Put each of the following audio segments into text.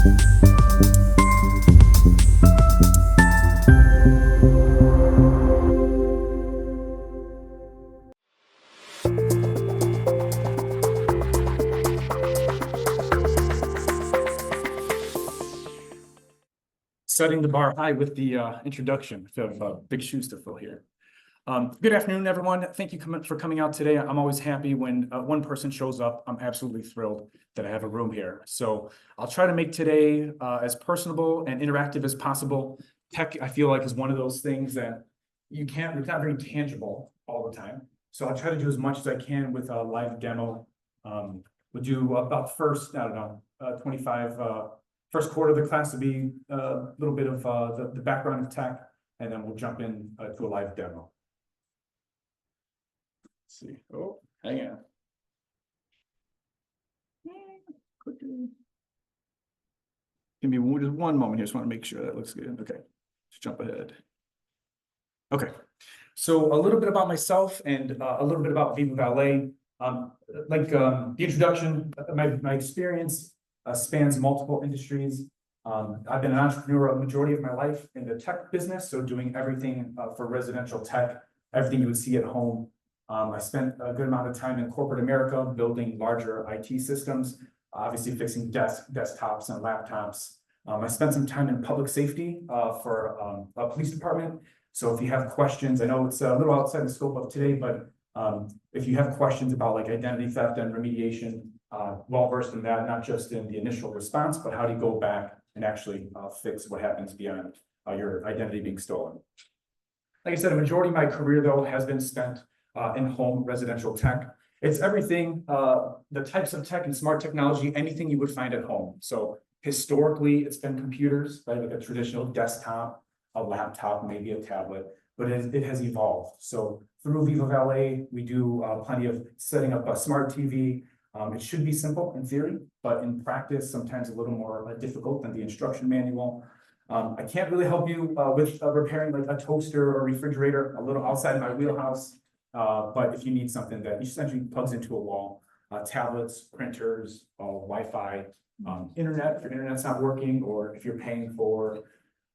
Setting the bar high with the introduction. I have big shoes to fill here. Good afternoon, everyone. Thank you for coming out today. I'm always happy when one person shows up. I'm absolutely thrilled that I have a room here. So I'll try to make today as personable and interactive as possible. Tech, I feel like, is one of those things that it's not very tangible all the time. So I'll try to do as much as I can with a live demo. We'll do about first, 25, first quarter of the class will be a little bit of the background of tech, and then we'll jump in to a live demo. Let's see. Oh, hang on. Give me just one moment here. Just want to make sure that looks good. Okay, let's jump ahead. Okay, so a little bit about myself and a little bit about Viva Valet. The introduction, my experience spans multiple industries. I've been an entrepreneur a majority of my life in the tech business, so doing everything for residential tech, everything you would see at home. I spent a good amount of time in corporate America building larger IT systems, obviously fixing desktops and laptops. I spent some time in public safety for a police department. So if you have questions, I know it's a little outside the scope of today, but if you have questions about like identity theft and remediation, well versed in that, not just in the initial response, but how do you go back and actually fix what happens beyond your identity being stolen. Like I said, a majority of my career though has been spent in home residential tech. It's everything, the types of tech and smart technology, anything you would find at home. So historically, it's been computers, right? Like a traditional desktop, a laptop, maybe a tablet, but it has evolved. So through Viva Valet, we do plenty of setting up a smart TV. It should be simple in theory, but in practice, sometimes a little more difficult than the instruction manual. I can't really help you with repairing like a toaster or refrigerator, a little outside of my wheelhouse. But if you need something that essentially plugs into a wall, tablets, printers, Wi-Fi, internet, if your internet's not working, or if you're paying for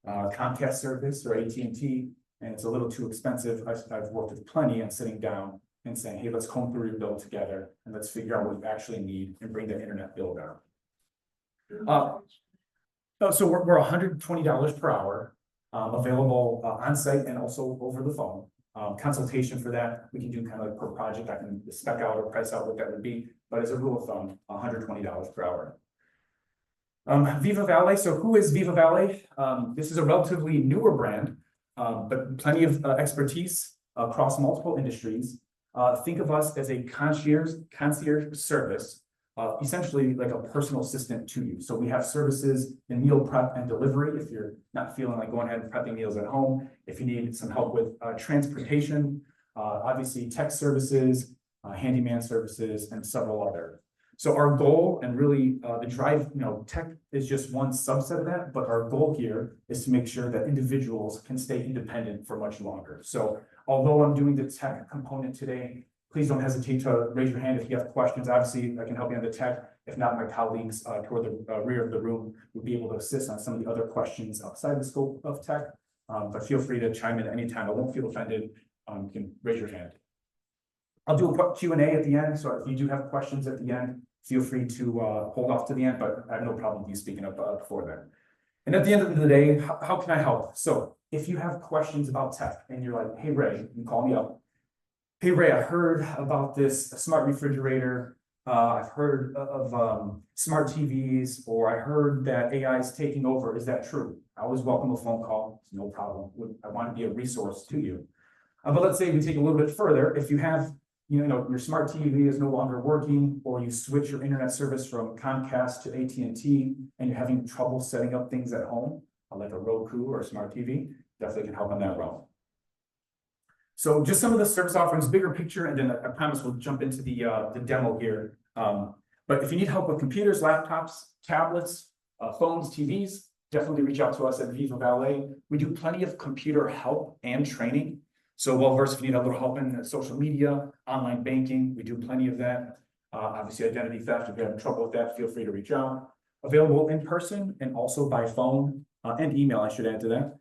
Comcast service or AT&T, and it's a little too expensive, I've worked with plenty on sitting down and saying, hey, let's comb through your bill together and let's figure out what you actually need and bring the internet bill down. So we're $120 per hour, available on site and also over the phone. Consultation for that, we can do kind of like per project. I can spec out or price out what that would be, but as a rule of thumb, $120 per hour. Viva Valet. So who is Viva Valet? This is a relatively newer brand, but plenty of expertise across multiple industries. Think of us as a concierge service, essentially like a personal assistant to you. So we have services in meal prep and delivery if you're not feeling like going ahead and prepping meals at home. If you need some help with transportation, obviously tech services, handyman services, and several other. So our goal and really the drive, tech is just one subset of that, but our goal here is to make sure that individuals can stay independent for much longer. So although I'm doing the tech component today, please don't hesitate to raise your hand if you have questions. Obviously, I can help you on the tech. If not, my colleagues toward the rear of the room would be able to assist on some of the other questions outside the scope of tech. But feel free to chime in anytime. I won't feel offended. You can raise your hand. I'll do a quick Q&A at the end. So if you do have questions at the end, feel free to hold off to the end, but I have no problem with you speaking up before then. And at the end of the day, how can I help? So if you have questions about tech and you're like, hey, Ray, you can call me up. Hey, Ray, I heard about this smart refrigerator. I've heard of smart TVs, or I heard that AI is taking over. Is that true? I always welcome a phone call. It's no problem. I want to be a resource to you. But let's say we take a little bit further. If you have, your smart TV is no longer working, or you switch your internet service from Comcast to AT&T, and you're having trouble setting up things at home, like a Roku or a smart TV, definitely can help on that realm. So just some of the service offerings, bigger picture, and then I promise we'll jump into the demo here. But if you need help with computers, laptops, tablets, phones, TVs, definitely reach out to us at Viva Valet. We do plenty of computer help and training. So well-versed if you need a little help in social media, online banking, we do plenty of that. Obviously identity theft, if you have trouble with that, feel free to reach out. available in person and also by phone and email, I should add to that.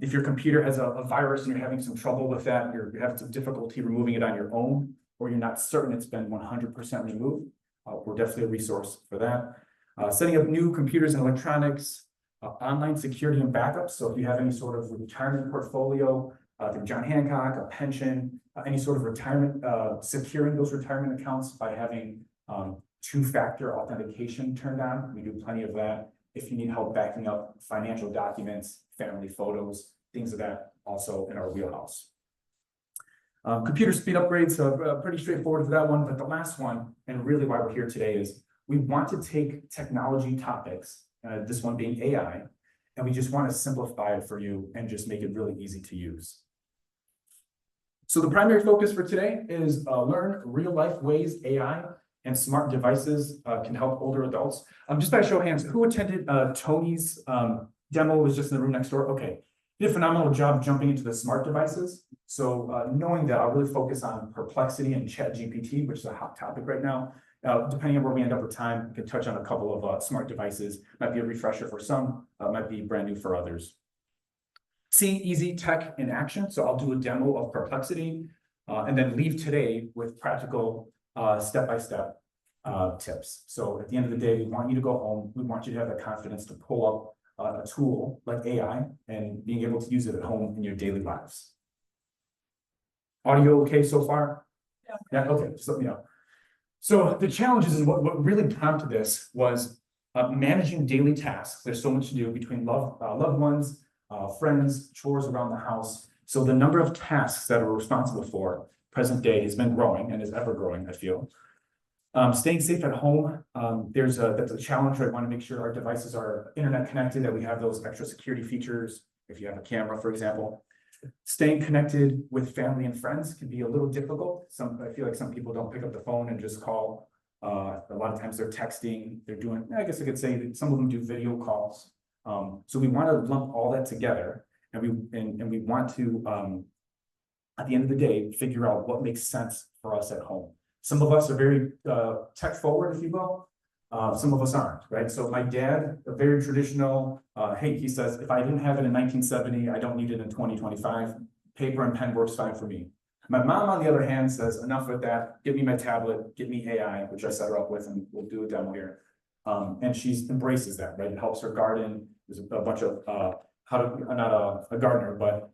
If your computer has a virus and you're having some trouble with that, you're having some difficulty removing it on your own, or you're not certain it's been 100% removed, we're definitely a resource for that. Setting up new computers and electronics, online security and backups. So if you have any sort of retirement portfolio, through John Hancock, a pension, any sort of retirement, securing those retirement accounts by having two-factor authentication turned on. We do plenty of that. If you need help backing up financial documents, family photos, things of that, also in our wheelhouse. Computer speed upgrades, pretty straightforward for that one, but the last one, and really why we're here today, is we want to take technology topics, this one being AI, and we just want to simplify it for you and just make it really easy to use. So the primary focus for today is learn real-life ways AI and smart devices can help older adults. Just by a show of hands, who attended Tony's demo? Was just in the room next door? Okay, he did a phenomenal job jumping into the smart devices. So knowing that, I'll really focus on Perplexity and ChatGPT, which is a hot topic right now. Depending on where we end up with time, we can touch on a couple of smart devices. Might be a refresher for some, might be brand new for others. See easy tech in action. So I'll do a demo of Perplexity and then leave today with practical step-by-step tips. So at the end of the day, we want you to go home. We want you to have the confidence to pull up a tool like AI and being able to use it at home in your daily lives. Audio okay so far? Yeah, okay, just let me know. So the challenges and what really prompted this was managing daily tasks. There's so much to do between loved ones, friends, chores around the house. So the number of tasks that we're responsible for present day has been growing and is ever growing, I feel. Staying safe at home, that's a challenge. I want to make sure our devices are internet connected, that we have those extra security features. If you have a camera, for example. Staying connected with family and friends can be a little difficult. I feel like some people don't pick up the phone and just call. A lot of times they're texting, they're doing, I guess I could say that some of them do video calls. So we want to lump all that together, and we want to, at the end of the day, figure out what makes sense for us at home. Some of us are very tech forward, if you will. Some of us aren't, right? So my dad, a very traditional, hey, he says, if I didn't have it in 1970, I don't need it in 2025. Paper and pen works fine for me. My mom, on the other hand, says, enough with that. Give me my tablet, give me AI, which I set her up with, and we'll do a demo here. And she embraces that, right? It helps her garden. There's a bunch of, not a gardener, but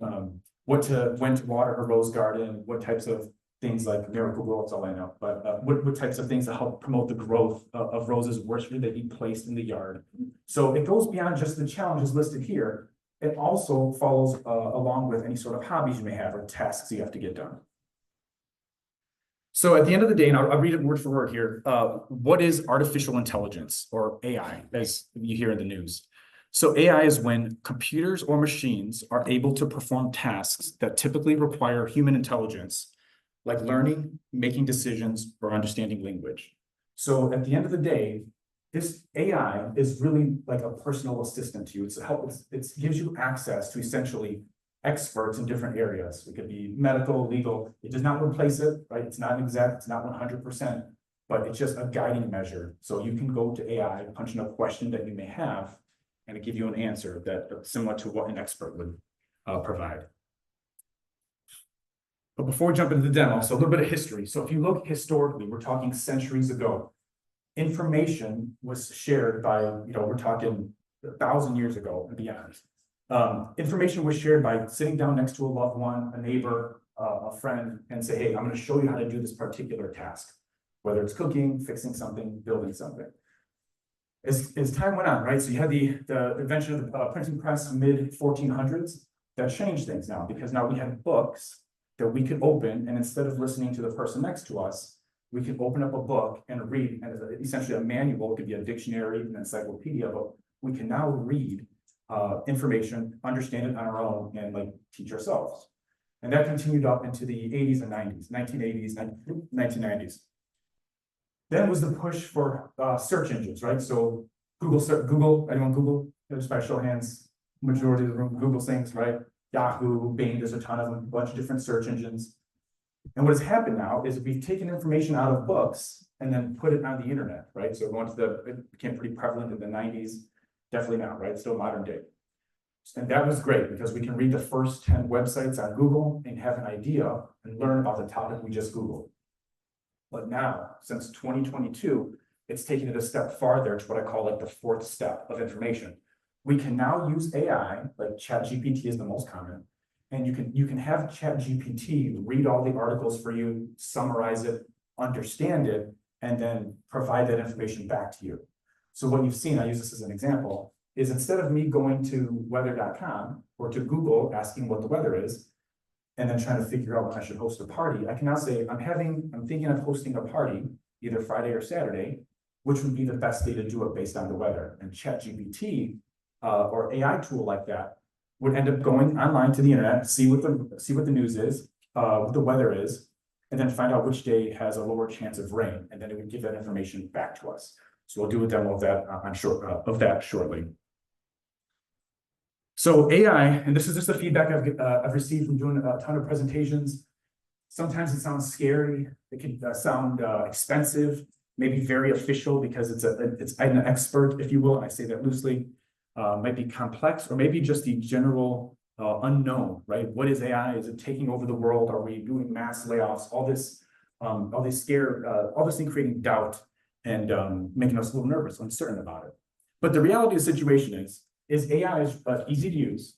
when to water her rose garden, what types of things like Miracle-Gro, that's all I know, but what types of things to help promote the growth of roses where should they be placed in the yard. So it goes beyond just the challenges listed here. It also follows along with any sort of hobbies you may have or tasks you have to get done. So at the end of the day, and I'll read it word for word here, what is artificial intelligence, or AI, as you hear in the news? So AI is when computers or machines are able to perform tasks that typically require human intelligence, like learning, making decisions, or understanding language. So at the end of the day, this AI is really like a personal assistant to you. It gives you access to essentially experts in different areas. It could be medical, legal. It does not replace it, right? It's not exact, it's not 100%, but it's just a guiding measure. So you can go to AI, punch in a question that you may have, and it give you an answer that's similar to what an expert would provide. But before we jump into the demo, so a little bit of history. So if you look historically, we're talking centuries ago, information was shared by, we're talking 1,000 years ago and beyond. Information was shared by sitting down next to a loved one, a neighbor, a friend, and say, hey, I'm going to show you how to do this particular task, whether it's cooking, fixing something, building something. As time went on, right? So you had the invention of the printing press mid-1400s. That changed things now, because now we have books that we could open, and instead of listening to the person next to us, we can open up a book and read, and essentially a manual. It could be a dictionary, an encyclopedia, but we can now read information, understand it on our own, and like teach ourselves. And that continued up into the 80s and 90s, 1980s, 1990s. Then was the push for search engines, right? So Google, anyone Google? Just by show of hands, majority of the room Google things, right? Yahoo, Bing, there's a ton of them, a bunch of different search engines. And what has happened now is we've taken information out of books and then put it on the internet, right? So it became pretty prevalent in the 90s, definitely now, right? Still modern day. And that was great because we can read the first 10 websites on Google and have an idea and learn about the topic we just Googled. But now, since 2022, it's taken it a step farther to what I call like the fourth step of information. We can now use AI, like ChatGPT is the most common, and you can have ChatGPT read all the articles for you, summarize it, understand it, and then provide that information back to you. So what you've seen, I use this as an example, is instead of me going to weather.com or to Google asking what the weather is, and then trying to figure out when I should host a party, I can now say, I'm thinking of hosting a party, either Friday or Saturday, which would be the best day to do it based on the weather. And ChatGPT or AI tool like that would end up going online to the internet, see what the news is, what the weather is, and then find out which day has a lower chance of rain, and then it would give that information back to us. So we'll do a demo of that shortly. So AI, and this is just the feedback I've received from doing a ton of presentations. Sometimes it sounds scary. It can sound expensive, maybe very official because it's an expert, if you will. And I say that loosely. Might be complex, or maybe just the general unknown, right? What is AI? Is it taking over the world? Are we doing mass layoffs? All this thing creating doubt and making us a little nervous, uncertain about it. But the reality of the situation is AI is easy to use.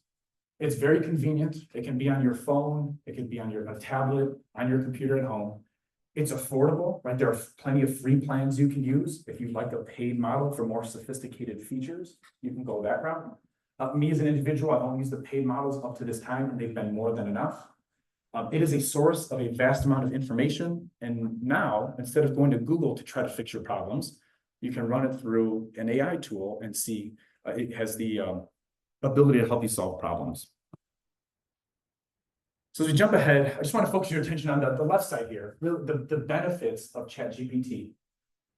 It's very convenient. It can be on your phone. It can be on a tablet, on your computer at home. It's affordable, right? There are plenty of free plans you can use. If you'd like a paid model for more sophisticated features, you can go that route. Me as an individual, I've only used the paid models up to this time, and they've been more than enough. It is a source of a vast amount of information. And now, instead of going to Google to try to fix your problems, you can run it through an AI tool and see it has the ability to help you solve problems. So as we jump ahead, I just want to focus your attention on the left side here, really the benefits of ChatGPT.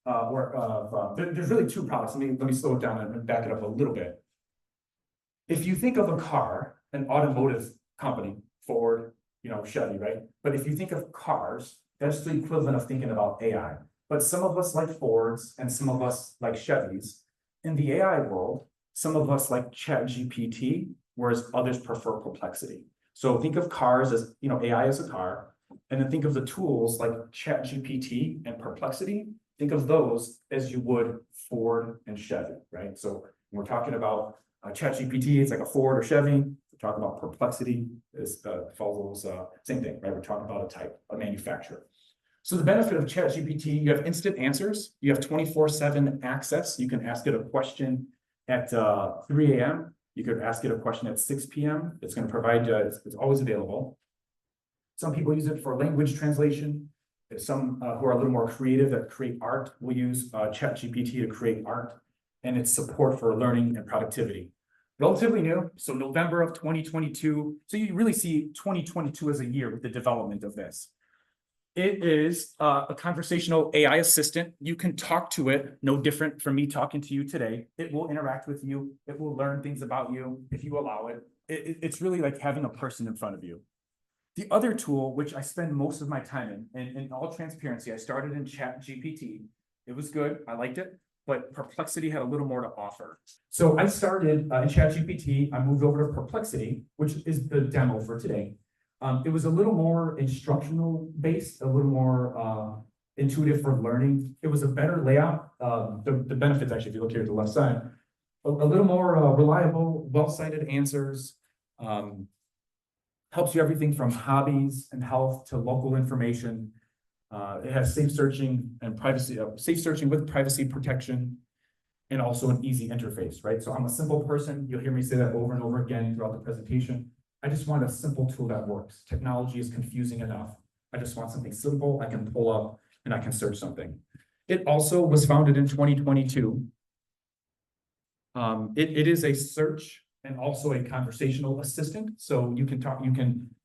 There's really two products. Let me slow it down and back it up a little bit. If you think of a car, an automotive company, Ford, Chevy, right? But if you think of cars, that's the equivalent of thinking about AI. But some of us like Fords and some of us like Chevys. In the AI world, some of us like ChatGPT, whereas others prefer Perplexity. So think of cars as, AI as a car, and then think of the tools like ChatGPT and Perplexity. Think of those as you would Ford and Chevy, right? So when we're talking about ChatGPT, it's like a Ford or Chevy. We're talking about Perplexity, follows same thing, right? We're talking about a type, a manufacturer. So the benefit of ChatGPT, you have instant answers. You have 24/7 access. You can ask it a question at 3 a.m. You could ask it a question at 6 p.m. It's going to provide, it's always available. Some people use it for language translation. Some who are a little more creative that create art will use ChatGPT to create art, and its support for learning and productivity. Relatively new, so November of 2022. So you really see 2022 as a year with the development of this. It is a conversational AI assistant. You can talk to it, no different from me talking to you today. It will interact with you. It will learn things about you if you allow it. It's really like having a person in front of you. The other tool, which I spend most of my time in, and in all transparency, I started in ChatGPT. It was good. I liked it, but Perplexity had a little more to offer. So I started in ChatGPT. I moved over to Perplexity, which is the demo for today. It was a little more instructional based, a little more intuitive for learning. It was a better layout. The benefits, actually, if you look here at the left side, a little more reliable, well-cited answers. Helps you everything from hobbies and health to local information. It has safe searching and privacy, safe searching with privacy protection, and also an easy interface, right? So I'm a simple person. You'll hear me say that over and over again throughout the presentation. I just want a simple tool that works. Technology is confusing enough. I just want something simple I can pull up and I can search something. It also was founded in 2022. It is a search and also a conversational assistant. So you can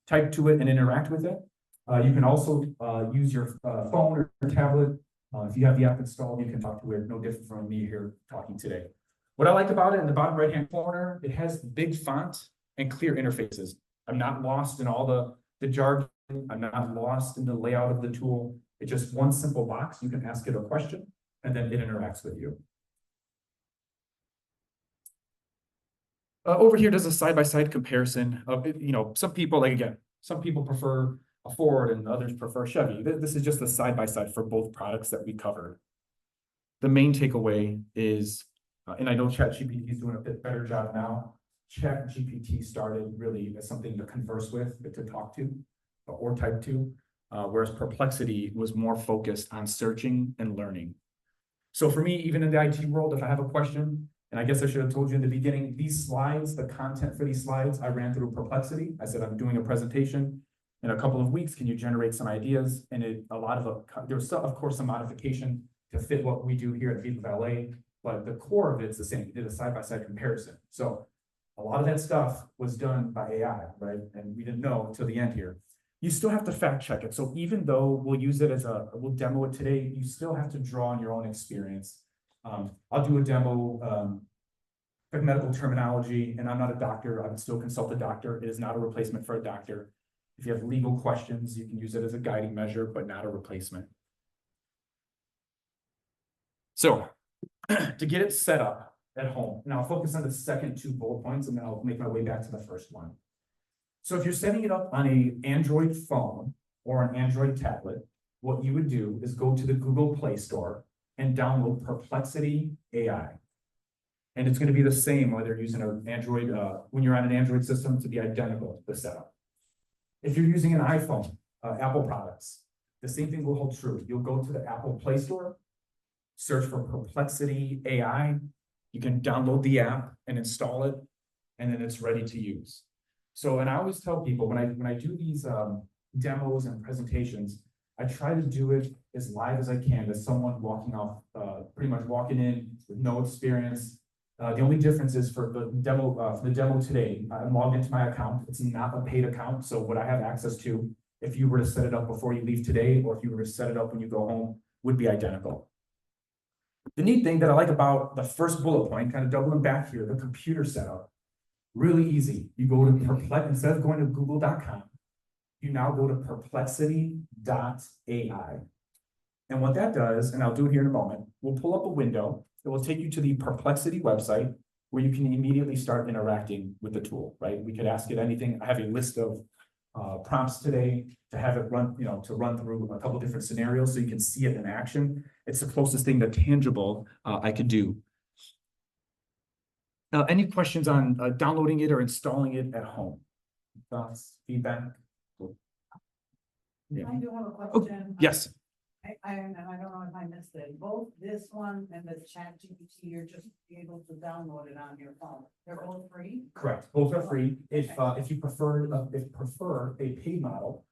type to it and interact with it. You can also use your phone or tablet. If you have the app installed, you can talk to it. No different from me here talking today. What I like about it, in the bottom right-hand corner, it has big font and clear interfaces. I'm not lost in all the jargon. I'm not lost in the layout of the tool. It's just one simple box. You can ask it a question and then it interacts with you. Over here, does a side-by-side comparison of, some people, some people prefer a Ford and others prefer Chevy. This is just a side-by-side for both products that we covered. The main takeaway is, and I know ChatGPT is doing a bit better job now. ChatGPT started really as something to converse with, to talk to, or type to, whereas Perplexity was more focused on searching and learning. So for me, even in the IT world, if I have a question, and I guess I should have told you in the beginning, these slides, the content for these slides, I ran through Perplexity. I said, I'm doing a presentation in a couple of weeks. Can you generate some ideas? And there's still, of course, some modification to fit what we do here at Viva Valet, but the core of it's the same. You did a side-by-side comparison. So a lot of that stuff was done by AI, right? And we didn't know until the end here. You still have to fact check it. So even though we'll use it we'll demo it today, you still have to draw on your own experience. I'll do a demo, of medical terminology, and I'm not a doctor. I would still consult a doctor. It is not a replacement for a doctor. If you have legal questions, you can use it as a guiding measure, but not a replacement. So to get it set up at home, and I'll focus on the second 2 bullet points, and then I'll make my way back to the first one. So if you're setting it up on an Android phone or an Android tablet, what you would do is go to the Google Play Store and download Perplexity AI. And it's going to be the same whether you're using an Android, when you're on an Android system, to be identical, the setup. If you're using an iPhone, Apple products, the same thing will hold true. You'll go to the Apple Play Store, search for Perplexity AI. You can download the app and install it, and then it's ready to use. So, and I always tell people when I do these demos and presentations, I try to do it as live as I can, as someone walking off, pretty much walking in with no experience. The only difference is for the demo today, I'm logged into my account. It's not a paid account. So what I have access to, if you were to set it up before you leave today, or if you were to set it up when you go home, would be identical. The neat thing that I like about the first bullet point, kind of doubling back here, the computer setup, really easy. You go to Perplexity, instead of going to google.com, you now go to perplexity.ai. And what that does, and I'll do it here in a moment, we'll pull up a window. It will take you to the Perplexity website where you can immediately start interacting with the tool, right? We could ask it anything. I have a list of prompts today to have it run, to run through a couple different scenarios so you can see it in action. It's the closest thing to tangible I could do. Any questions on downloading it or installing it at home? Thoughts, feedback? Yeah. I do have a question. Oh, yes. I don't know if I missed it. Both this one and the ChatGPT, you're just able to download it on your phone. They're both free? Correct. Both are free. If you prefer a paid model,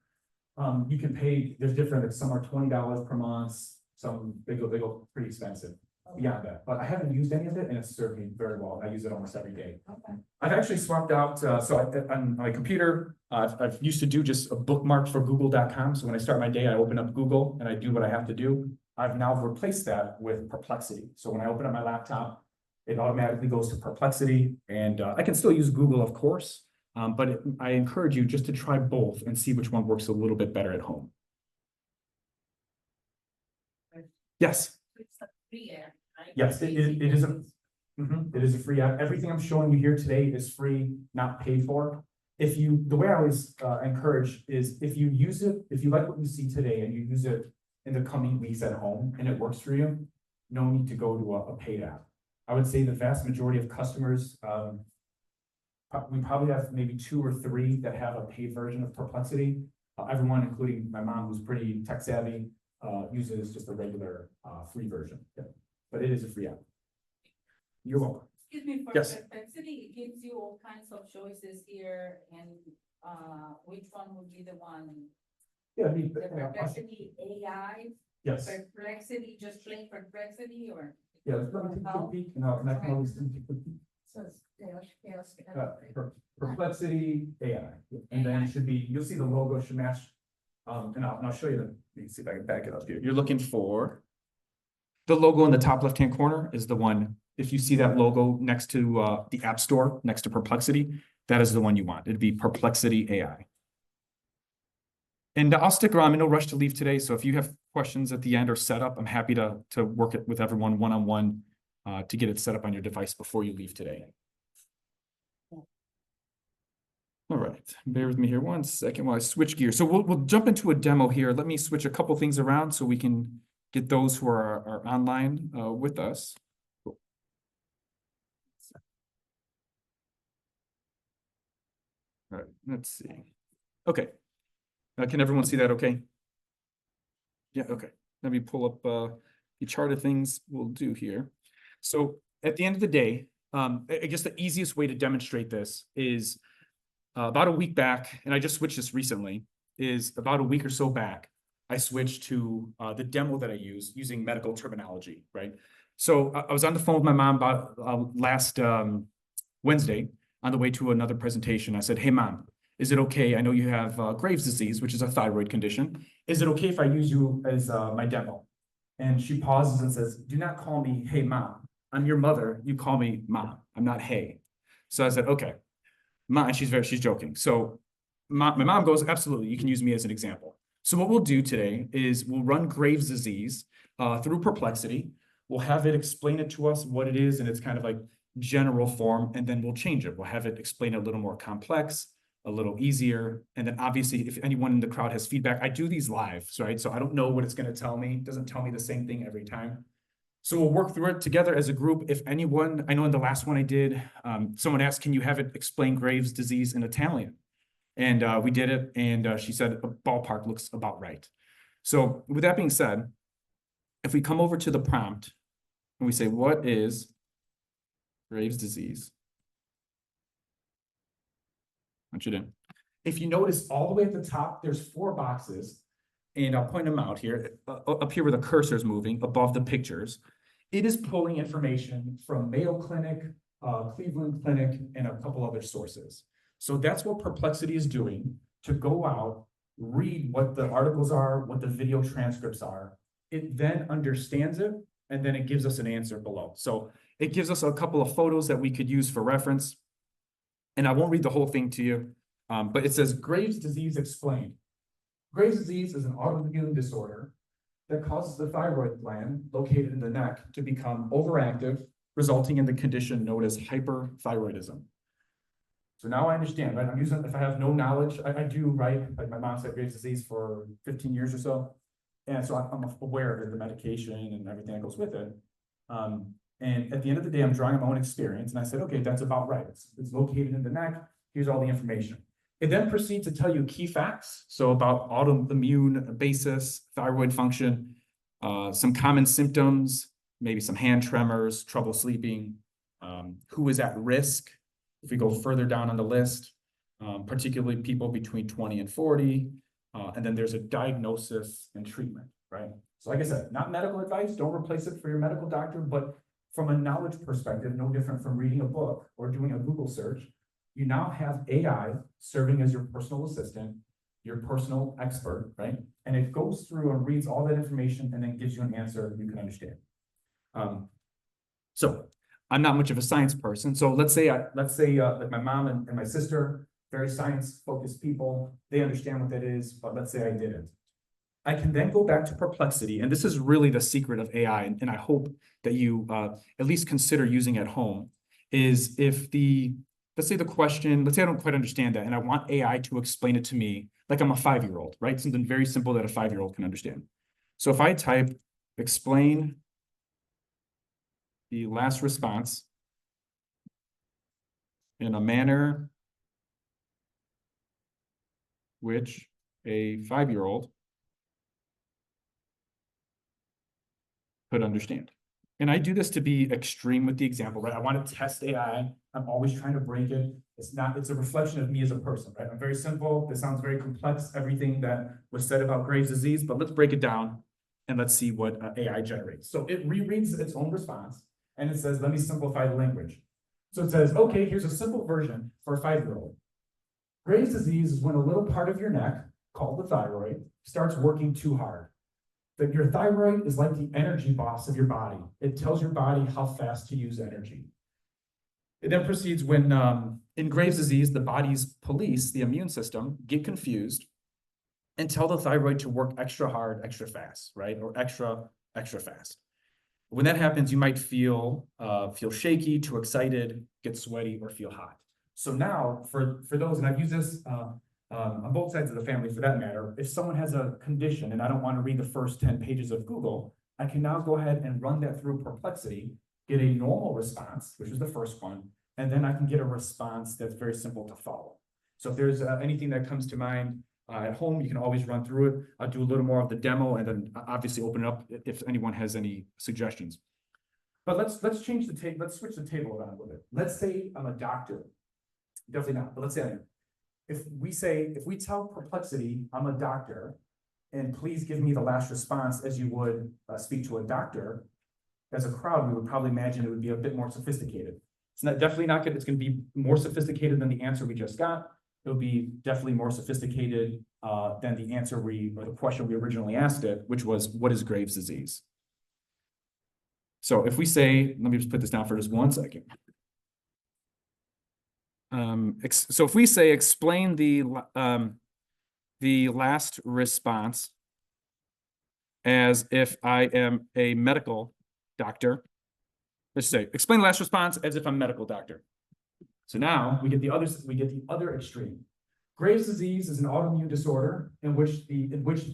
you can pay. There's different. Some are $20 per month. Some they go pretty expensive. Beyond that, but I haven't used any of it, and it's served me very well. I use it almost every day. Okay. I've actually swapped out. On my computer, I've used to do just a bookmark for Google.com. So when I start my day, I open up Google and I do what I have to do. I've now replaced that with Perplexity. So when I open up my laptop, it automatically goes to Perplexity, and I can still use Google, of course. But I encourage you just to try both and see which one works a little bit better at home. Yes. Free app, right? Yes, it is a free app. Everything I'm showing you here today is free, not paid for. The way I always encourage is if you use it, if you like what you see today and you use it in the coming weeks at home and it works for you, no need to go to a paid app. I would say the vast majority of customers, we probably have maybe 2 or 3 that have a paid version of Perplexity. Everyone, including my mom, who's pretty tech savvy, uses just a regular free version. Yeah. But it is a free app. You're welcome. Excuse me, for Yes. Perplexity, it gives you all kinds of choices here, and which one would be the one? Yeah, The Perplexity AI, yes. Perplexity, just plain Perplexity, or? Yeah, let's go take a quick peek, and I can always take a quick peek. So it's chaos. Perplexity AI, and then it should be. You'll see the logo should match. And I'll show you let me see if I can back it up here. You're looking for the logo in the top left-hand corner is the one. If you see that logo next to the App Store, next to Perplexity, that is the one you want. It'd be Perplexity AI. And I'll stick around. I'm in no rush to leave today. So if you have questions at the end or set up, I'm happy to work it with everyone one-on-one to get it set up on your device before you leave today. All right, bear with me here 1 second while I switch gears. So we'll jump into a demo here. Let me switch a couple things around so we can get those who are online with us. Cool. All right, let's see. Okay, can everyone see that okay? Yeah, okay. Let me pull up the chart of things we'll do here. So at the end of the day, I guess the easiest way to demonstrate this is about a week back, and I just switched this recently, is about a week or so back, I switched to the demo that I use using medical terminology, right? So I was on the phone with my mom about last Wednesday on the way to another presentation. I said, hey, Mom, is it okay? I know you have Graves' disease, which is a thyroid condition. Is it okay if I use you as my demo? And she pauses and says, do not call me, hey, Mom. I'm your mother. You call me Mom. I'm not hey. So I said, okay. Mom, she's joking. So my mom goes, absolutely, you can use me as an example. So what we'll do today is we'll run Graves' disease through Perplexity. We'll have it explain it to us what it is, and it's kind of like general form, and then we'll change it. We'll have it explain it a little more complex, a little easier. And then obviously, if anyone in the crowd has feedback, I do these live, right? So I don't know what it's going to tell me. It doesn't tell me the same thing every time. So we'll work through it together as a group. If anyone, I know in the last one I did, someone asked, can you have it explain Graves' disease in Italian? And we did it, and she said a ballpark looks about right. So with that being said, if we come over to the prompt and we say, what is Graves' disease? Punch it in. If you notice all the way at the top, there's 4 boxes, and I'll point them out here, up here where the cursor is moving above the pictures. It is pulling information from Mayo Clinic, Cleveland Clinic, and a couple other sources. So that's what Perplexity is doing to go out, read what the articles are, what the video transcripts are. It then understands it, and then it gives us an answer below. So it gives us a couple of photos that we could use for reference. And I won't read the whole thing to you, but it says Graves' disease explained. Graves' disease is an autoimmune disorder that causes the thyroid gland located in the neck to become overactive, resulting in the condition known as hyperthyroidism. So now I understand, right? I'm using, if I have no knowledge, I do, right? Like my mom said Graves' disease for 15 years or so. And so I'm aware of the medication and everything that goes with it. And at the end of the day, I'm drawing on my own experience. And I said, okay, that's about right. It's located in the neck. Here's all the information. It then proceeds to tell you key facts. So about autoimmune basis, thyroid function, some common symptoms, maybe some hand tremors, trouble sleeping, who is at risk. If we go further down on the list, particularly people between 20 and 40, and then there's a diagnosis and treatment, right? So like I said, not medical advice, don't replace it for your medical doctor, but from a knowledge perspective, no different from reading a book or doing a Google search. You now have AI serving as your personal assistant, your personal expert, right? And it goes through and reads all that information and then gives you an answer you can understand. So I'm not much of a science person. So let's say like my mom and my sister, very science-focused people, they understand what that is, but let's say I didn't. I can then go back to Perplexity, and this is really the secret of AI, and I hope that you at least consider using at home, is if let's say the question, let's say I don't quite understand that, and I want AI to explain it to me like I'm a 5-year-old, right? Something very simple that a 5-year-old can understand. So if I type explain the last response in a manner which a 5-year-old could understand. And I do this to be extreme with the example, right? I want to test AI. I'm always trying to break it. It's a reflection of me as a person, right? I'm very simple. This sounds very complex, everything that was said about Graves' disease, but let's break it down and let's see what AI generates. So it rereads its own response and it says, let me simplify the language. So it says, okay, here's a simple version for a 5-year-old. Graves' disease is when a little part of your neck, called the thyroid, starts working too hard. That your thyroid is like the energy boss of your body. It tells your body how fast to use energy. It then proceeds when, in Graves' disease, the body's police, the immune system, get confused, and tell the thyroid to work extra hard, extra fast, right? Or extra fast. When that happens, you might feel shaky, too excited, get sweaty, or feel hot. So now for those, and I've used this on both sides of the family for that matter, if someone has a condition and I don't want to read the first 10 pages of Google, I can now go ahead and run that through Perplexity, get a normal response, which is the first one, and then I can get a response that's very simple to follow. So if there's anything that comes to mind at home, you can always run through it. I'll do a little more of the demo and then obviously open it up if anyone has any suggestions. But let's change the table. Let's switch the table around a little bit. Let's say I'm a doctor. Definitely not, but let's say I am. If we tell Perplexity I'm a doctor, and please give me the last response as you would speak to a doctor, as a crowd, we would probably imagine it would be a bit more sophisticated. It's definitely not good. It's going to be more sophisticated than the answer we just got. It'll be definitely more sophisticated than the answer or the question we originally asked it, which was, what is Graves' disease? So if we say, let me just put this down for just 1 second. So if we say, explain the last response as if I am a medical doctor. Let's say, explain the last response as if I'm a medical doctor. So now we get the other extreme. Graves' disease is an autoimmune disorder in which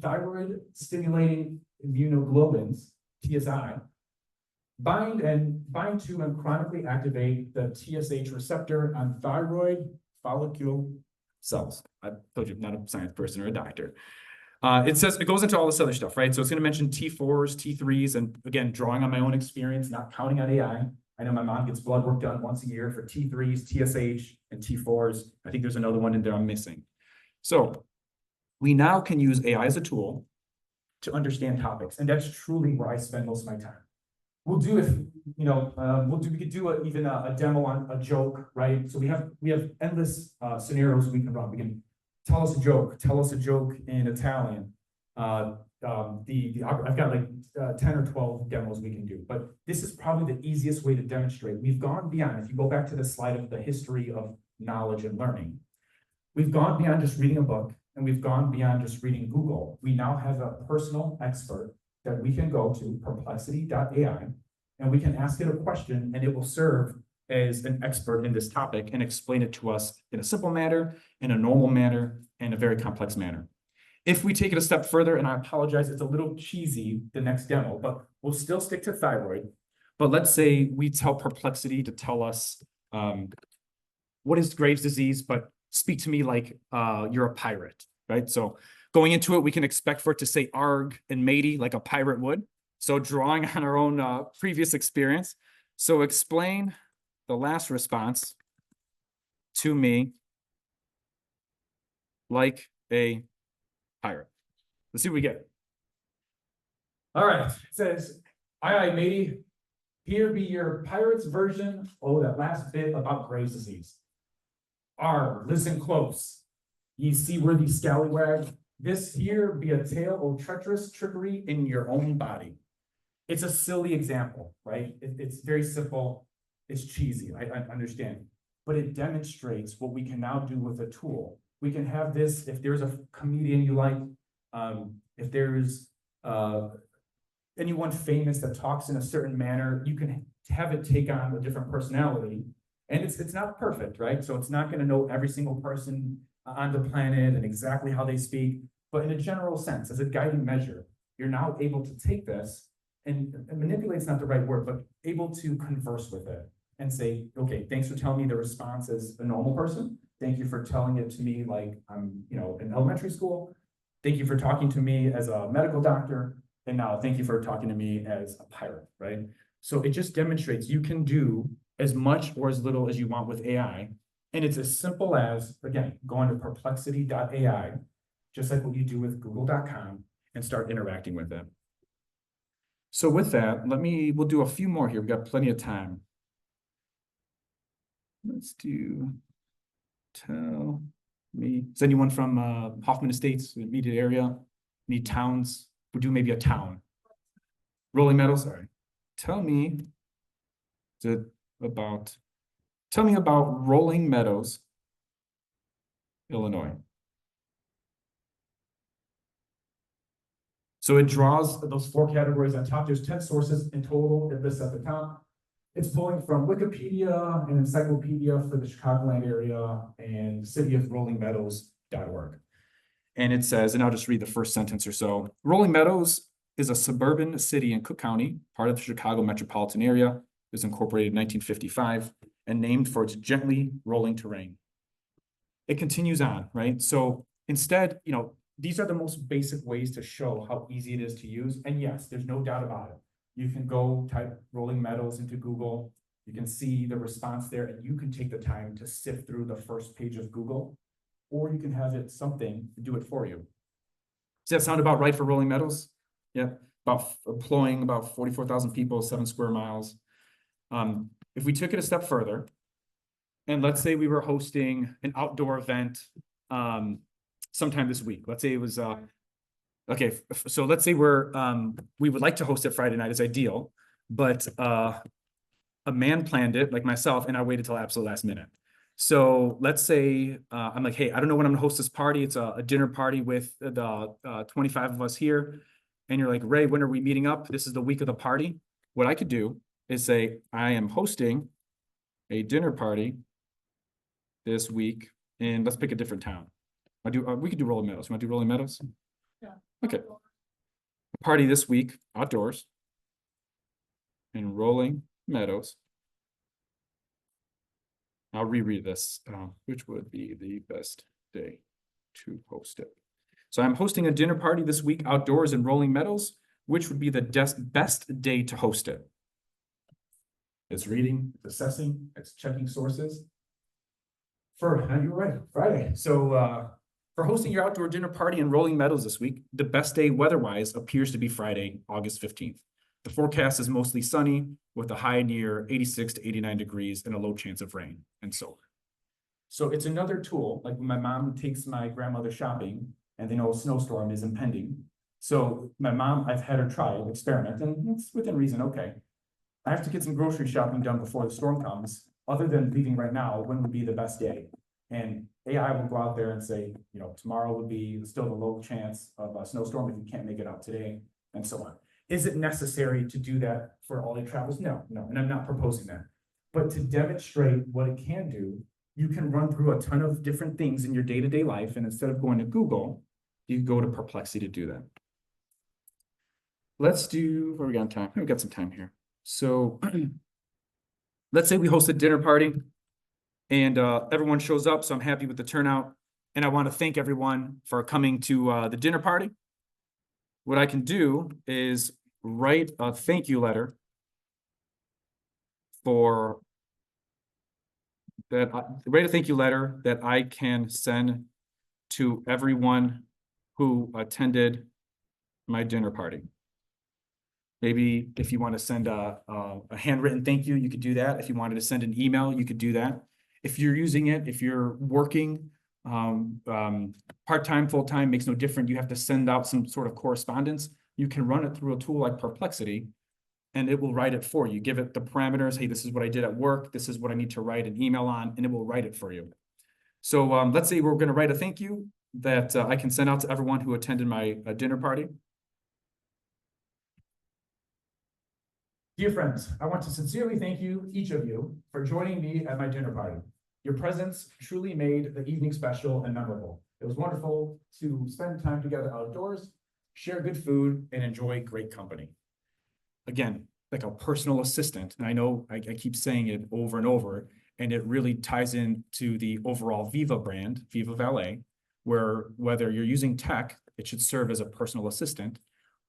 thyroid stimulating immunoglobulins, TSI, bind to and chronically activate the TSH receptor on thyroid follicle cells. I told you I'm not a science person or a doctor. It goes into all this other stuff, right? So it's going to mention T4s, T3s, and again, drawing on my own experience, not counting on AI. I know my mom gets blood work done once a year for T3s, TSH, and T4s. I think there's another one in there I'm missing. So we now can use AI as a tool to understand topics, and that's truly where I spend most of my time. We'll do we could do even a demo on a joke, right? So we have endless scenarios we can run. We can tell us a joke in Italian. I've got like 10 or 12 demos we can do, but this is probably the easiest way to demonstrate. We've gone beyond, if you go back to the slide of the history of knowledge and learning, we've gone beyond just reading a book, and we've gone beyond just reading Google. We now have a personal expert that we can go to, perplexity.ai, and we can ask it a question, and it will serve as an expert in this topic and explain it to us in a simple manner, in a normal manner, and a very complex manner. If we take it a step further, and I apologize, it's a little cheesy, the next demo, but we'll still stick to thyroid. But let's say we tell Perplexity to tell us what is Graves' disease, but speak to me like you're a pirate, right? So going into it, we can expect for it to say arg and matey like a pirate would. So drawing on our own previous experience. So explain the last response to me like a pirate. Let's see what we get. All right, it says, aye, matey, here be your pirate's version. Oh, that last bit about Graves' disease. Listen close. Ye seaworthy scallywag, this here be a tale of treacherous trickery in your own body. It's a silly example, right? It's very simple. It's cheesy, I understand. But it demonstrates what we can now do with a tool. We can have this, if there's a comedian you like, if there's anyone famous that talks in a certain manner, you can have it take on a different personality. And it's not perfect, right? So it's not going to know every single person on the planet and exactly how they speak. But in a general sense, as a guiding measure, you're now able to take this and manipulate's not the right word, but able to converse with it and say, okay, thanks for telling me the response as a normal person. Thank you for telling it to me like I'm, in elementary school. Thank you for talking to me as a medical doctor. And now thank you for talking to me as a pirate, right? So it just demonstrates you can do as much or as little as you want with AI. And it's as simple as, again, going to perplexity.ai, just like what you do with google.com, and start interacting with it. So with that, we'll do a few more here. We've got plenty of time. Let's do, tell me, is anyone from Hoffman Estates, the immediate area? Need towns? We'll do maybe a town. Rolling Meadows, sorry. Tell me about Rolling Meadows, Illinois. So it draws those 4 categories on top. There's 10 sources in total. It lists at the top. It's pulling from Wikipedia and encyclopedia for the Chicagoland area and cityofrollingmeadows.org. And it says, and I'll just read the first sentence or so. Rolling Meadows is a suburban city in Cook County, part of the Chicago metropolitan area. It was incorporated in 1955 and named for its gently rolling terrain. It continues on, right? So instead, these are the most basic ways to show how easy it is to use. And yes, there's no doubt about it. You can go type Rolling Meadows into Google. You can see the response there, and you can take the time to sift through the first page of Google, or you can have it something to do it for you. Does that sound about right for Rolling Meadows? Yeah, about employing about 44,000 people, 7 square miles. If we took it a step further, and let's say we were hosting an outdoor event sometime this week. Let's say it was okay. So let's say we would like to host it Friday night is ideal, but a man planned it like myself, and I waited till absolute last minute. So let's say I'm like, hey, I don't know when I'm gonna host this party. It's a dinner party with the 25 of us here. And you're like, Ray, when are we meeting up? This is the week of the party. What I could do is say, I am hosting a dinner party this week, and let's pick a different town. We could do Rolling Meadows. You want to do Rolling Meadows? Yeah. Okay. A party this week, outdoors, in Rolling Meadows. I'll reread this, which would be the best day to host it. So I'm hosting a dinner party this week outdoors in Rolling Meadows, which would be the best day to host it. It's reading, it's assessing, it's checking sources. You're right, Friday. So for hosting your outdoor dinner party in Rolling Meadows this week, the best day weather-wise appears to be Friday, August 15th. The forecast is mostly sunny with a high near 86 to 89 degrees and a low chance of rain and solar. So it's another tool, like when my mom takes my grandmother shopping and they know a snowstorm is impending. So my mom, I've had her try it, experiment, and it's within reason, okay. I have to get some grocery shopping done before the storm comes. Other than leaving right now, when would be the best day? And AI will go out there and say, tomorrow would be still the low chance of a snowstorm if you can't make it out today, and so on. Is it necessary to do that for all your travels? No, and I'm not proposing that. But to demonstrate what it can do, you can run through a ton of different things in your day-to-day life, and instead of going to Google, you go to Perplexity to do that. Let's do, what we got time? We've got some time here. So let's say we host a dinner party and everyone shows up, so I'm happy with the turnout. And I want to thank everyone for coming to the dinner party. What I can do is write a thank you letter that I can send to everyone who attended my dinner party. Maybe if you want to send a handwritten thank you, you could do that. If you wanted to send an email, you could do that. If you're using it, if you're working part-time, full-time, makes no difference. You have to send out some sort of correspondence. You can run it through a tool like Perplexity, and it will write it for you. Give it the parameters. Hey, this is what I did at work. This is what I need to write an email on, and it will write it for you. So let's say we're going to write a thank you that I can send out to everyone who attended my dinner party. Dear friends, I want to sincerely thank you, each of you, for joining me at my dinner party. Your presence truly made the evening special and memorable. It was wonderful to spend time together outdoors, share good food, and enjoy great company. Again, like a personal assistant, and I know I keep saying it over and over, and it really ties into the overall Viva brand, Viva Valet, where whether you're using tech, it should serve as a personal assistant,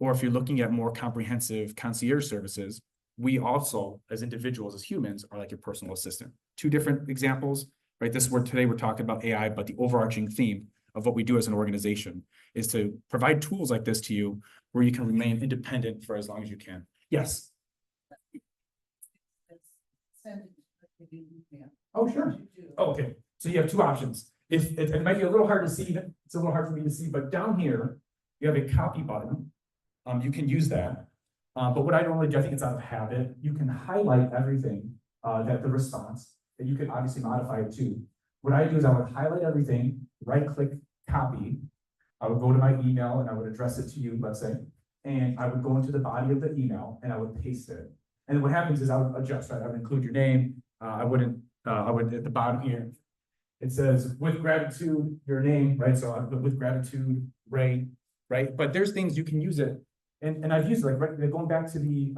or if you're looking at more comprehensive concierge services, we also, as individuals, as humans, are like your personal assistant. Two different examples, right? This is where today we're talking about AI, but the overarching theme of what we do as an organization is to provide tools like this to you where you can remain independent for as long as you can. Yes? Oh, sure. Oh, okay. So you have two options. If it might be a little hard to see, it's a little hard for me to see, but down here, you have a copy button. You can use that. But what I normally do, I think it's out of habit, you can highlight everything that the response, and you can obviously modify it too. What I do is I would highlight everything, right-click copy. I would go to my email and I would address it to you, let's say, and I would go into the body of the email and I would paste it. And what happens is I would adjust, right? I would include your name. I would at the bottom here. It says with gratitude, your name, right? So I put with gratitude, Ray, right? But there's things you can use it. And I've used like going back to the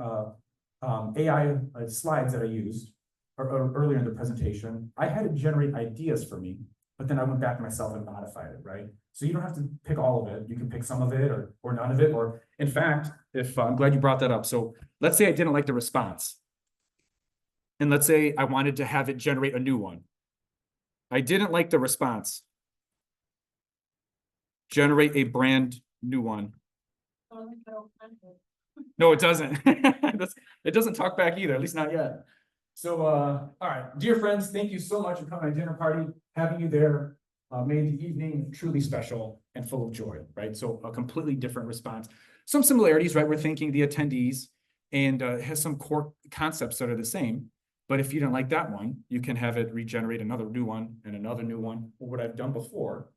AI slides that I used or earlier in the presentation, I had to generate ideas for me, but then I went back myself and modified it, right? So you don't have to pick all of it. You can pick some of it or none of it. Or in fact, if I'm glad you brought that up. So let's say I didn't like the response. And let's say I wanted to have it generate a new one. I didn't like the response. Generate a brand new one. No, it doesn't. It doesn't talk back either, at least not yet. So, all right, dear friends, thank you so much for coming to my dinner party. Having you there made the evening truly special and full of joy, right? So a completely different response. Some similarities, right? We're thinking the attendees and has some core concepts that are the same. But if you don't like that one, you can have it regenerate another new one and another new one. Or what I've done before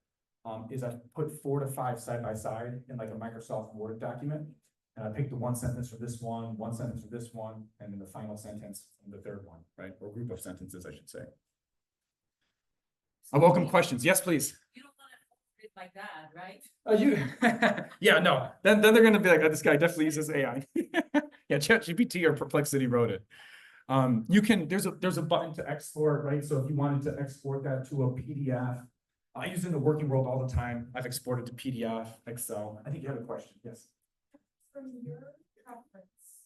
is I've put 4 to 5 side by side in like a Microsoft Word document. And I picked the one sentence for this one sentence for this one, and then the final sentence from the third one, right? Or group of sentences, I should say. I welcome questions. Yes, please. You don't want to read like that, right? Yeah, no. Then they're gonna be like, oh, this guy definitely uses AI. Yeah, ChatGPT or Perplexity wrote it. You can, there's a button to export, right? So if you wanted to export that to a PDF, I use it in the working world all the time. I've exported to PDF, Excel. I think you have a question. Yes. From your preference,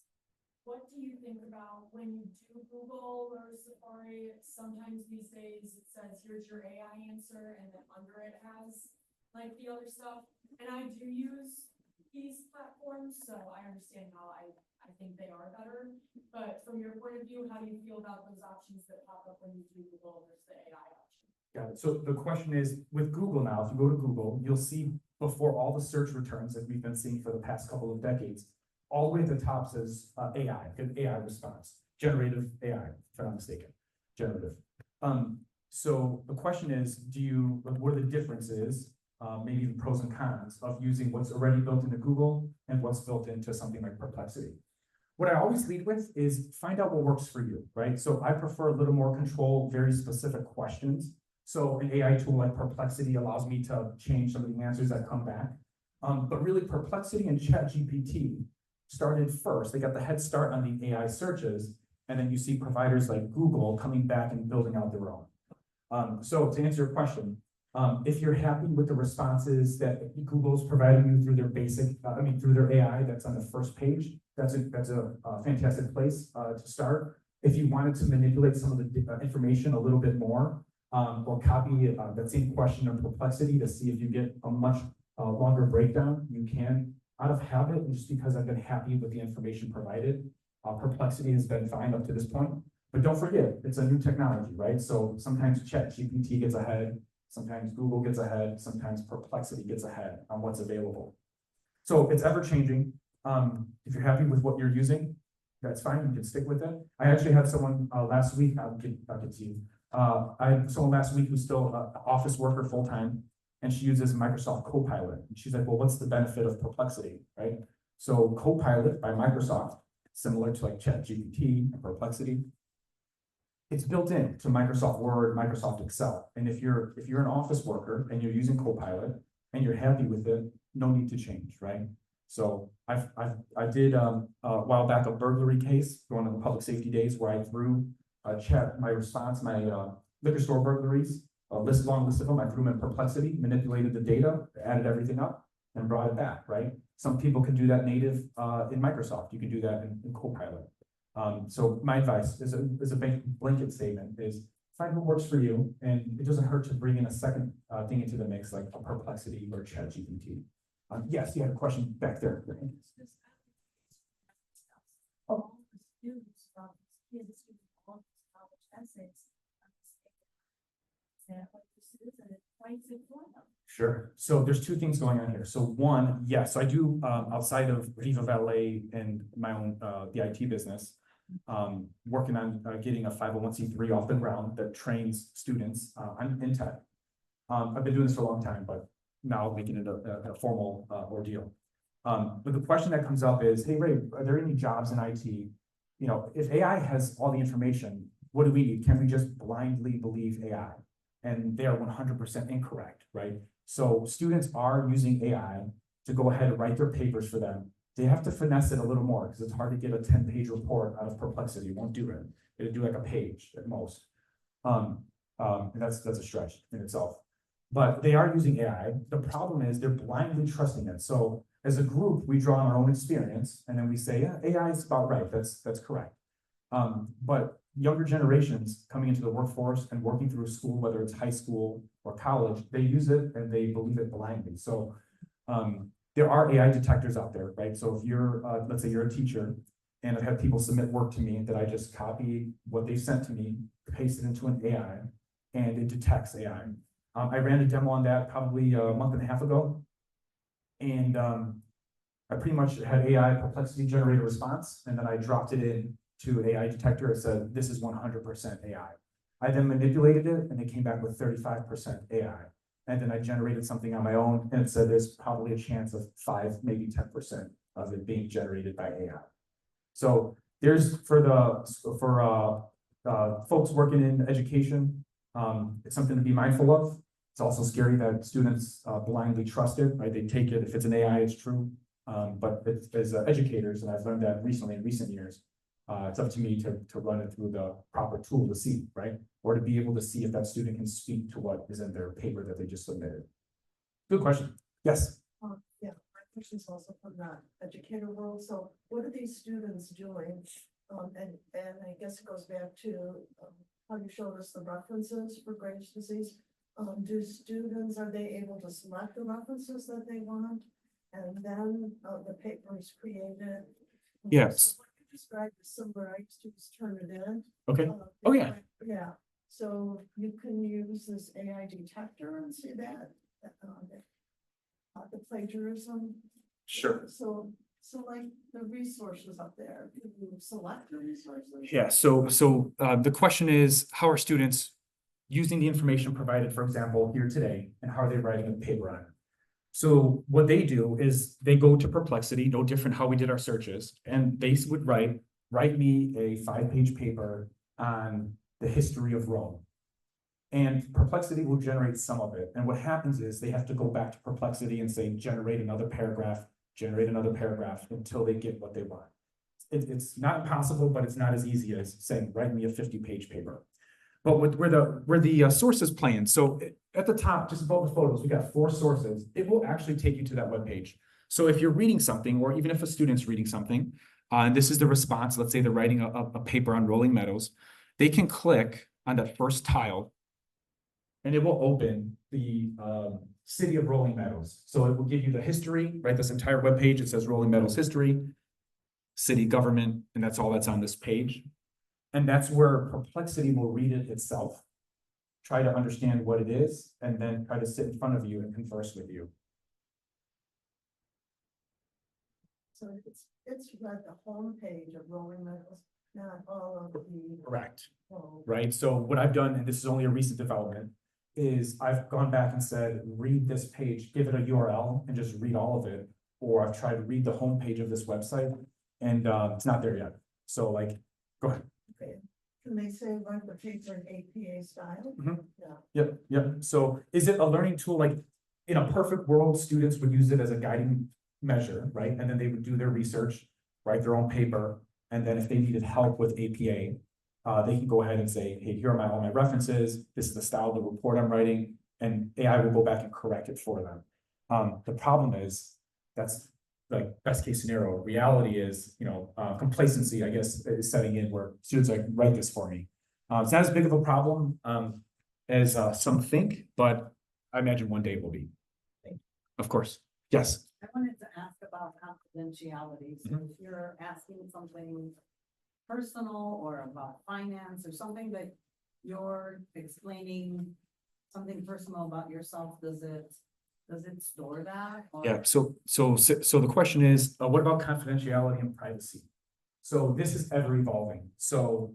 what do you think about when you do Google or Safari? Sometimes these days it says, here's your AI answer, and then under it has like the other stuff. And I do use these platforms, so I understand how I think they are better. But from your point of view, how do you feel about those options that pop up when you do Google versus the AI option? Got it. So the question is, with Google now, if you go to Google, you'll see before all the search returns that we've been seeing for the past couple of decades, all the way at the top says AI, an AI response, generative AI, if I'm not mistaken, generative. So the question is, what are the differences, maybe the pros and cons of using what's already built into Google and what's built into something like Perplexity? What I always lead with is find out what works for you, right? So I prefer a little more control, very specific questions. So an AI tool like Perplexity allows me to change some of the answers that come back. But really Perplexity and ChatGPT started first. They got the head start on the AI searches. And then you see providers like Google coming back and building out their own. So to answer your question, if you're happy with the responses that Google's providing you through their through their AI that's on the first page, that's a fantastic place to start. If you wanted to manipulate some of the information a little bit more, or copy that same question of Perplexity to see if you get a much longer breakdown, you can. Out of habit, and just because I've been happy with the information provided, Perplexity has been fine up to this point. But don't forget, it's a new technology, right? So sometimes ChatGPT gets ahead, sometimes Google gets ahead, sometimes Perplexity gets ahead on what's available. So it's ever changing. If you're happy with what you're using, that's fine, you can stick with it. I actually had someone last week, I'll get to you. I had someone last week who's still an office worker full-time, and she uses Microsoft Copilot. And she's like, well, what's the benefit of Perplexity, right? So Copilot by Microsoft, similar to like ChatGPT and Perplexity, it's built in to Microsoft Word, Microsoft Excel. And if you're an office worker and you're using Copilot and you're happy with it, no need to change, right? So I did a while back a burglary case, one of the public safety days, where I threw my liquor store burglaries, long list of them. I threw them in Perplexity, manipulated the data, added everything up, and brought it back, right? Some people can do that native in Microsoft. You can do that in Copilot. So my advice is a blanket statement is find what works for you, and it doesn't hurt to bring in a second thing into the mix, like a Perplexity or ChatGPT. Yes, you had a question back there. Oh. Sure. So there's two things going on here. So one, yes, I do outside of Viva Valet and my own the IT business, working on getting a 501c3 off the ground that trains students in tech. I've been doing this for a long time, but now making it a formal ordeal. But the question that comes up is, hey, Ray, are there any jobs in IT? You know, if AI has all the information, what do we need? Can we just blindly believe AI? And they are 100% incorrect, right? So students are using AI to go ahead and write their papers for them. They have to finesse it a little more because it's hard to get a 10-page report out of Perplexity. It won't do it. It'll do like a page at most. And that's a stretch in itself. But they are using AI. The problem is they're blindly trusting it. So as a group, we draw on our own experience and then we say, yeah, AI is about right. That's correct. But younger generations coming into the workforce and working through school, whether it's high school or college, they use it and they believe it blindly. So there are AI detectors out there, right? So if you're, let's say you're a teacher and I've had people submit work to me that I just copy what they sent to me, paste it into an AI, and it detects AI. I ran a demo on that probably a month and a half ago. And I pretty much had AI Perplexity generate a response, and then I dropped it in to an AI detector. It said, this is 100% AI. I then manipulated it, and it came back with 35% AI. And then I generated something on my own, and it said there's probably a chance of 5, maybe 10% of it being generated by AI. So there's for folks working in education, it's something to be mindful of. It's also scary that students blindly trust it, right? They take it, if it's an AI, it's true. But as educators, and I've learned that recently in recent years, it's up to me to run it through the proper tool to see, right? Or to be able to see if that student can speak to what is in their paper that they just submitted. Good question. Yes. Yeah, my question is also from the educator world. So what are these students doing? And I guess it goes back to how you showed us the references for Graves' disease. Do students, are they able to select the references that they want? And then the paper is created? Yes. So what you described as somewhere I students turn it in. Okay. Oh, yeah. Yeah. So you can use this AI detector and see that, the plagiarism. Sure. So like the resources up there, can you select the resources? Yeah. So the question is, how are students using the information provided, for example, here today, and how are they writing a paper on it? So what they do is they go to Perplexity, no different how we did our searches, and they would write me a 5-page paper on the history of Rome. And Perplexity will generate some of it. And what happens is they have to go back to Perplexity and say, generate another paragraph until they get what they want. It's not impossible, but it's not as easy as saying, write me a 50-page paper. But where the sources plan. So at the top, just above the photos, we got 4 sources. It will actually take you to that webpage. So if you're reading something, or even if a student's reading something, and this is the response, let's say they're writing a paper on rolling meadows, they can click on that first tile, and it will open the city of Rolling Meadows. So it will give you the history, right? This entire webpage, it says Rolling Meadows history, city government, and that's all that's on this page. And that's where Perplexity will read it itself, try to understand what it is, and then try to sit in front of you and converse with you. So it's read the home page of Rolling Meadows, not all of the. Correct. Oh, Right? So what I've done, and this is only a recent development, is I've gone back and said, read this page, give it a URL, and just read all of it. Or I've tried to read the home page of this website, and it's not there yet. So like, go ahead. okay. Can they say write the paper in APA style? Mhm. Yeah. Yep. So is it a learning tool? Like in a perfect world, students would use it as a guiding measure, right? And then they would do their research, write their own paper. And then if they needed help with APA, they can go ahead and say, hey, here are all my references. This is the style of the report I'm writing, and AI will go back and correct it for them. The problem is that's like best case scenario. Reality is, complacency, I guess, is setting in where students are like, write this for me. It's not as big of a problem as some think, but I imagine one day it will be. Of course. Yes. I wanted to ask about confidentiality. So if you're asking something personal or about finance or something that you're explaining something personal about yourself, does it store that? Or? Yeah. So the question is, what about confidentiality and privacy? So this is ever evolving. So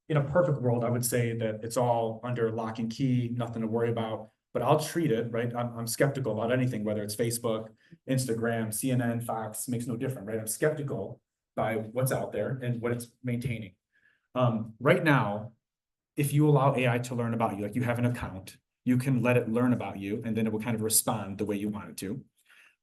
in a perfect world, I would say that it's all under lock and key, nothing to worry about. but I'll treat it, right? I'm skeptical about anything, whether it's Facebook, Instagram, CNN, Fox, makes no difference, right? I'm skeptical by what's out there and what it's maintaining. Right now, if you allow AI to learn about you, like you have an account, you can let it learn about you, and then it will kind of respond the way you want it to.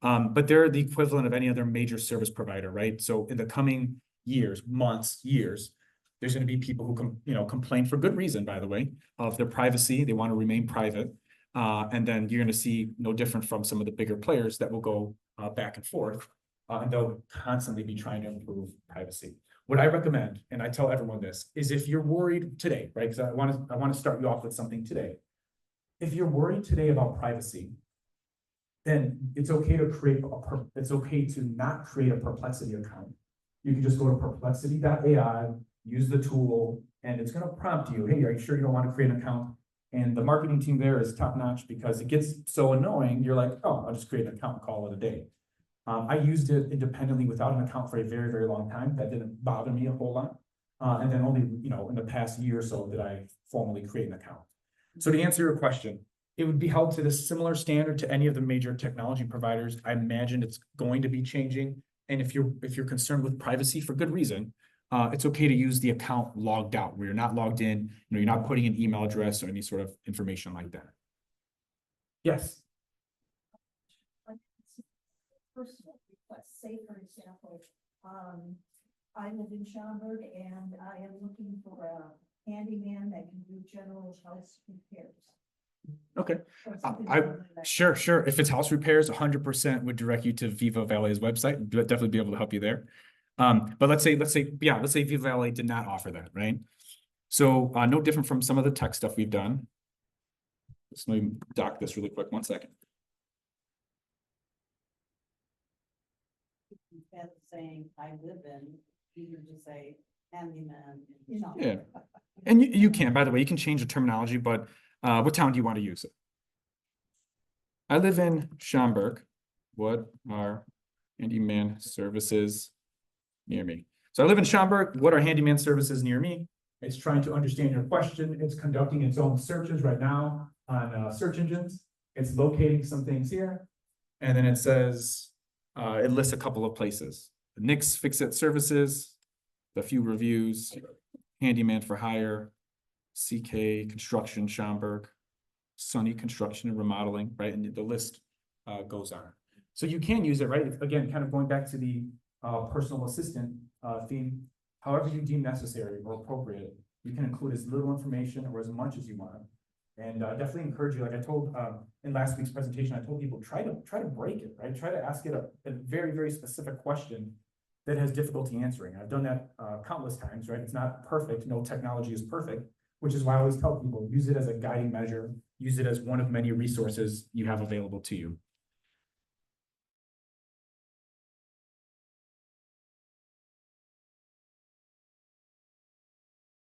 But they're the equivalent of any other major service provider, right? So in the coming years, months, years, there's going to be people who complain for good reason, by the way, of their privacy. They want to remain private. And then you're going to see no different from some of the bigger players that will go back and forth. And they'll constantly be trying to improve privacy. What I recommend, and I tell everyone this, is if you're worried today, right? Because I want to start you off with something today. If you're worried today about privacy, then it's okay to it's okay to not create a Perplexity account. You can just go to perplexity.ai, use the tool, and it's going to prompt you, hey, are you sure you don't want to create an account? And the marketing team there is top notch because it gets so annoying. You're like, oh, I'll just create an account and call it a day. I used it independently without an account for a very, very long time. That didn't bother me a whole lot. And then only, in the past year or so did I formally create an account. So to answer your question, it would be held to the similar standard to any of the major technology providers. I imagine it's going to be changing. And if you're concerned with privacy for good reason, it's okay to use the account logged out where you're not logged in, you're not putting an email address or any sort of information like that. Yes. Personal request, say for example, I live in Schaumburg and I am looking for a handyman that can do general house repairs. Okay. Or something I like that. Sure. If it's house repairs, 100% would direct you to Viva Valet's website. We'll definitely be able to help you there. But let's say Viva Valet did not offer that, right? So no different from some of the tech stuff we've done. Let's let me dock this really quick. 1 second. Instead of saying I live in, you can just say handyman. Yeah. And you can, by the way, you can change the terminology, but what town do you want to use it? I live in Schaumburg. What are handyman services near me? So I live in Schaumburg. What are handyman services near me? It's trying to understand your question. It's conducting its own searches right now on search engines. It's locating some things here. And then it says, it lists a couple of places. Nick's Fix-It Services, a few reviews, Handyman for Hire, CK Construction Schaumburg, Sunny Construction and Remodeling, right? And the list goes on. So you can use it, right? Again, kind of going back to the personal assistant theme, however you deem necessary or appropriate, you can include as little information or as much as you want. And definitely encourage you, like I told in last week's presentation, I told people, try to break it, right? Try to ask it a very, very specific question that has difficulty answering. I've done that countless times, right? It's not perfect. No technology is perfect, which is why I always tell people, use it as a guiding measure, use it as one of many resources you have available to you.